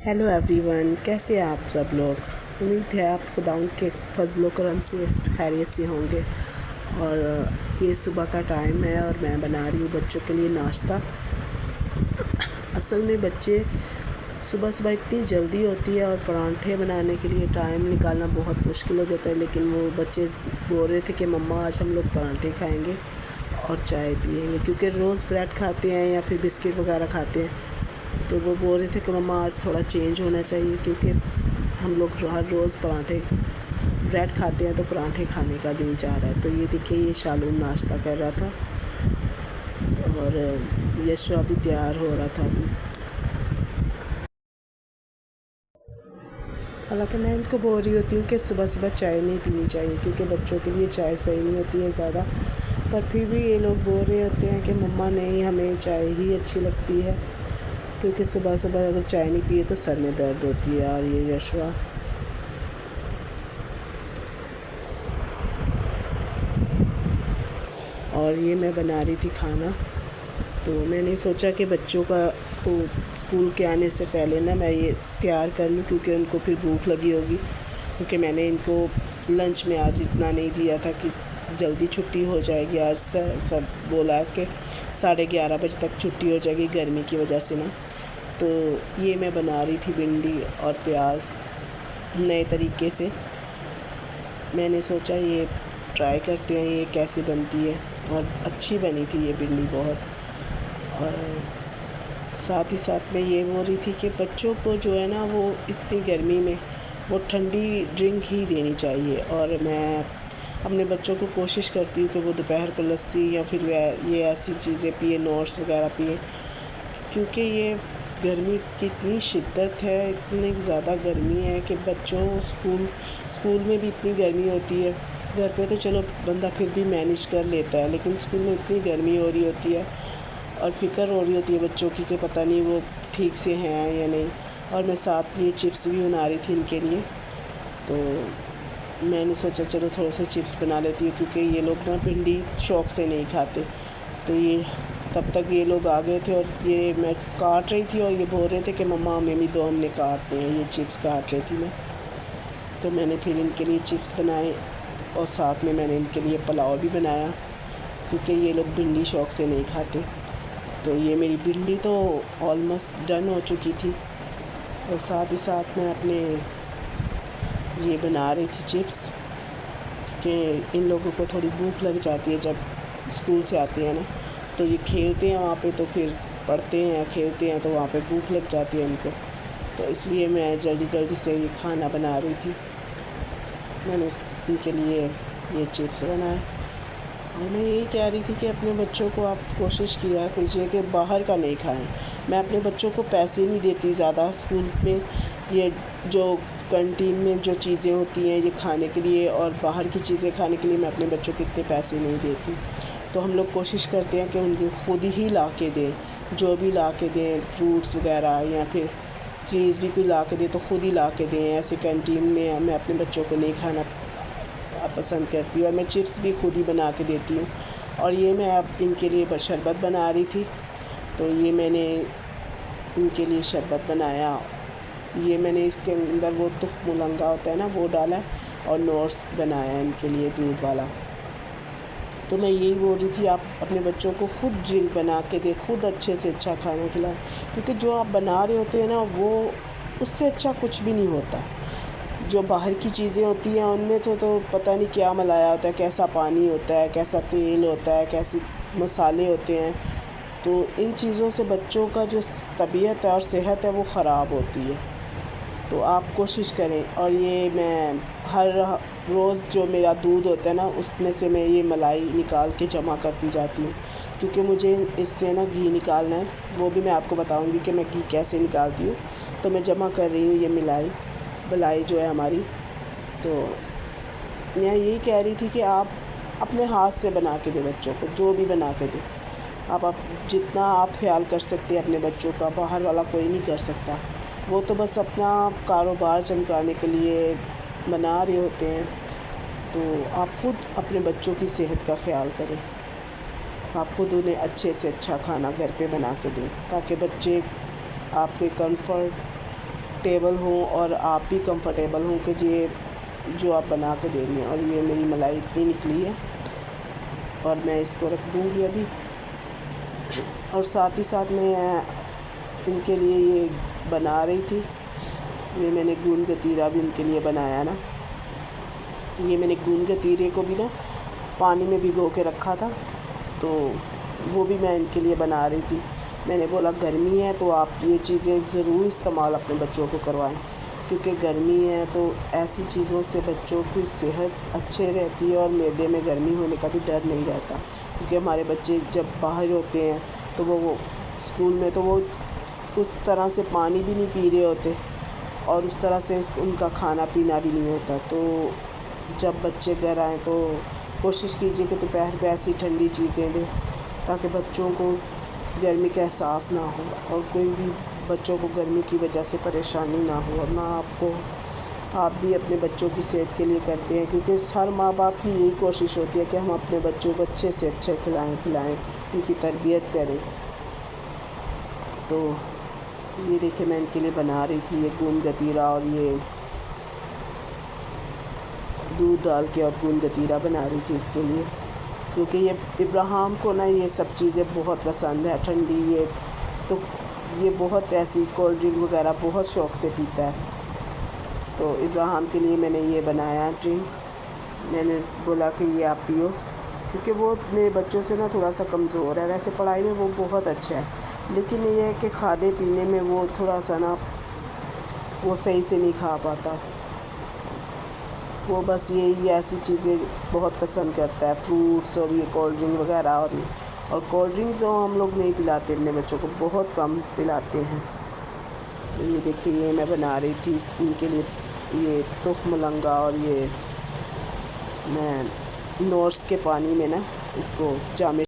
Hello everyone, कैसे हैं आप सब लोग। उम्मीद है आप खुदावंद के फजल व करम से खैरियत से होंगे। और ये सुबह का टाइम है और मैं बना रही हूँ बच्चों के लिए नाश्ता। असल में बच्चे सुबह सुबह इतनी जल्दी होती है और परांठे बनाने के लिए टाइम निकालना बहुत मुश्किल हो जाता है, लेकिन वो बच्चे बोल रहे थे कि मम्मा आज हम लोग परांठे खाएंगे और चाय पिएंगे, क्योंकि रोज़ ब्रेड खाते हैं या फिर बिस्किट वगैरह खाते हैं। तो वो बोल रहे थे कि मम्मा आज थोड़ा चेंज होना चाहिए, क्योंकि हम लोग हर रोज़ परांठे ब्रेड खाते हैं तो परांठे खाने का दिल चाह रहा है। तो ये देखिए, ये शालून नाश्ता कर रहा था और यशवा भी तैयार हो रहा था अभी। हालांकि मैं इनको बोल रही होती हूँ कि सुबह सुबह चाय नहीं पीनी चाहिए, क्योंकि बच्चों के लिए चाय सही नहीं होती है ज़्यादा, पर फिर भी ये लोग बोल रहे होते हैं कि मम्मा नहीं, हमें चाय ही अच्छी लगती है, क्योंकि सुबह सुबह अगर चाय नहीं पिए तो सर में दर्द होती है। और ये यशवा और ये मैं बना रही थी खाना। तो मैंने सोचा कि बच्चों का तो स्कूल के आने से पहले ना मैं ये तैयार कर लूँ, क्योंकि उनको फिर भूख लगी होगी, क्योंकि मैंने इनको लंच में आज इतना नहीं दिया था कि जल्दी छुट्टी हो जाएगी। आज सब बोला कि 11:30 बजे तक छुट्टी हो जाएगी गर्मी की वजह से ना। तो ये मैं बना रही थी भिंडी और प्याज नए तरीके से। मैंने सोचा ये ट्राई करते हैं ये कैसे बनती है, और अच्छी बनी थी ये भिंडी बहुत। और साथ ही साथ मैं ये बोल रही थी कि बच्चों को जो है ना, वो इतनी गर्मी में वो ठंडी ड्रिंक ही देनी चाहिए। और मैं अपने बच्चों को कोशिश करती हूँ कि वो दोपहर को लस्सी या फिर ये ऐसी चीज़ें पिए, नोट्स वगैरह पिए, क्योंकि ये गर्मी की इतनी शिद्दत है, इतनी ज़्यादा गर्मी है कि बच्चों स्कूल में भी इतनी गर्मी होती है। घर पे तो चलो बंदा फिर भी मैनेज कर लेता है, लेकिन स्कूल में इतनी गर्मी हो रही होती है और फ़िक्र हो रही होती है बच्चों की कि पता नहीं वो ठीक से हैं या नहीं। और मैं साथ ये चिप्स भी बना रही थी इनके लिए। तो मैंने सोचा चलो थोड़े से चिप्स बना लेती हूँ, क्योंकि ये लोग ना भिंडी शौक़ से नहीं खाते। तो ये तब तक ये लोग आ गए थे और ये मैं काट रही थी और ये बोल रहे थे कि मम्मा हमें भी दो, हमने काटने हैं। ये चिप्स काट रही थी मैं, तो मैंने फिर इनके लिए चिप्स बनाए और साथ में मैंने इनके लिए पुलाव भी बनाया, क्योंकि ये लोग भिंडी शौक़ से नहीं खाते। तो ये मेरी भिंडी तो ऑलमोस्ट डन हो चुकी थी, और साथ ही साथ मैं अपने ये बना रही थी चिप्स, क्योंकि इन लोगों को थोड़ी भूख लग जाती है जब स्कूल से आते हैं ना। तो ये खेलते हैं वहाँ पे, तो फिर पढ़ते हैं खेलते हैं, तो वहाँ पे भूख लग जाती है इनको। तो इसलिए मैं जल्दी जल्दी से ये खाना बना रही थी। मैंने इनके लिए ये चिप्स बनाए, और मैं यही कह रही थी कि अपने बच्चों को आप कोशिश किया कीजिए कि बाहर का नहीं खाएं। मैं अपने बच्चों को पैसे नहीं देती ज़्यादा स्कूल में। ये जो कैंटीन में जो चीज़ें होती हैं ये खाने के लिए, और बाहर की चीज़ें खाने के लिए मैं अपने बच्चों को इतने पैसे नहीं देती। तो हम लोग कोशिश करते हैं कि उनको खुद ही ला के दें, जो भी ला के दें, फ्रूट्स वगैरह या फिर चीज़ भी कोई ला के दे तो खुद ही ला के दें। ऐसे कैंटीन में मैं अपने बच्चों को नहीं खाना पसंद करती हूँ, और मैं चिप्स भी खुद ही बना के देती हूँ। और ये मैं अब इनके लिए शरबत बना रही थी, तो ये मैंने इनके लिए शरबत बनाया। ये मैंने इसके अंदर वो तुफ़ मुलंगा होता है ना, वो डाला, और नोट्स बनाया इनके लिए दूध वाला। तो मैं यही बोल रही थी आप अपने बच्चों को खुद ड्रिंक बना के दें, खुद अच्छे से अच्छा खाना खिलाएं, क्योंकि जो आप बना रहे होते हैं ना, वो उससे अच्छा कुछ भी नहीं होता। जो बाहर की चीज़ें होती हैं उनमें तो पता नहीं क्या मिलाया होता है, कैसा पानी होता है, कैसा तेल होता है, कैसे मसाले होते हैं। तो इन चीज़ों से बच्चों का जो तबीयत है और सेहत है वो ख़राब होती है। तो आप कोशिश करें। और ये मैं हर रोज़ जो मेरा दूध होता है ना, उसमें से मैं ये मलाई निकाल के जमा करती जाती हूँ, क्योंकि मुझे इससे ना घी निकालना है। वो भी मैं आपको बताऊँगी कि मैं घी कैसे निकालती हूँ। तो मैं जमा कर रही हूँ ये मलाई जो है हमारी। तो मैं यही कह रही थी कि आप अपने हाथ से बना के दें बच्चों को, जो भी बना के दें। आप जितना आप ख्याल कर सकते हैं अपने बच्चों का, बाहर वाला कोई नहीं कर सकता। वो तो बस अपना कारोबार चमकाने के लिए बना रहे होते हैं। तो आप खुद अपने बच्चों की सेहत का ख्याल करें। आप खुद उन्हें अच्छे से अच्छा खाना घर पे बना के दें, ताकि बच्चे आपके कंफर्ट کمفرٹیبل ہوں اور آپ بھی کمفرٹیبل ہوں کہ یہ جو آپ بنا کے دے رہی ہیں. اور یہ میری ملائی اتنی نکلی ہے اور میں اس کو رکھ دوں گی ابھی. اور ساتھ ہی ساتھ میں ان کے لیے یہ بنا رہی تھی. یہ میں نے گوند گتیرا بھی ان کے لیے بنایا نا. یہ میں نے گوند گتیرے کو بھی نا پانی میں بھگو کے رکھا تھا، تو وہ بھی میں ان کے لیے بنا رہی تھی. میں نے بولا گرمی ہے تو آپ یہ چیزیں ضرور استعمال اپنے بچوں کو کروائیں، کیونکہ گرمی ہے تو ایسی چیزوں سے بچوں کی صحت اچھے رہتی ہے اور معدے میں گرمی ہونے کا بھی ڈر نہیں رہتا. کیونکہ ہمارے بچے جب باہر ہوتے ہیں تو وہ اسکول میں تو وہ اس طرح سے پانی بھی نہیں پی رہے ہوتے اور اس طرح سے ان کا کھانا پینا بھی نہیں ہوتا. تو جب بچے گھر آئیں تو کوشش کیجئے کہ دوپہر کو ایسی ٹھنڈی چیزیں دیں تاکہ بچوں کو گرمی کا احساس نہ ہو اور کوئی بھی بچوں کو گرمی کی وجہ سے پریشانی نہ ہو. اور نہ آپ بھی اپنے بچوں کی صحت کے لیے کرتے ہیں، کیونکہ ہر ماں باپ کی یہی کوشش ہوتی ہے کہ ہم اپنے بچوں کو اچھے سے اچھے کھلائیں پلائیں، ان کی تربیت کریں. تو یہ دیکھیں میں ان کے لیے بنا رہی تھی یہ گوند گتیرا، اور یہ دودھ ڈال کے اور گوند گتیرا بنا رہی تھی اس کے لیے، کیونکہ یہ ابراہیم کو نا یہ سب چیزیں بہت پسند ہے ٹھنڈی. تو یہ بہت ایسی کولڈ ڈرنک وغیرہ بہت شوق سے پیتا ہے. تو ابراہیم کے لیے میں نے یہ بنایا ڈرنک. میں نے بولا کہ یہ آپ پیو، کیونکہ وہ میرے بچوں سے نا تھوڑا سا کمزور ہے. ویسے پڑھائی میں وہ بہت اچھا ہے، لیکن یہ ہے کہ کھانے پینے میں وہ تھوڑا سا نا وہ صحیح سے نہیں کھا پاتا. وہ بس یہی ایسی چیزیں بہت پسند کرتا ہے، فروٹس اور یہ کولڈ ڈرنک وغیرہ. اور کولڈ ڈرنک تو ہم لوگ نہیں پلاتے اپنے بچوں کو، بہت کم پلاتے ہیں. تو یہ دیکھیے یہ میں بنا رہی تھی ان کے لیے یہ تخم ملنگا، اور یہ میں نورس کے پانی میں نا اس کو جامع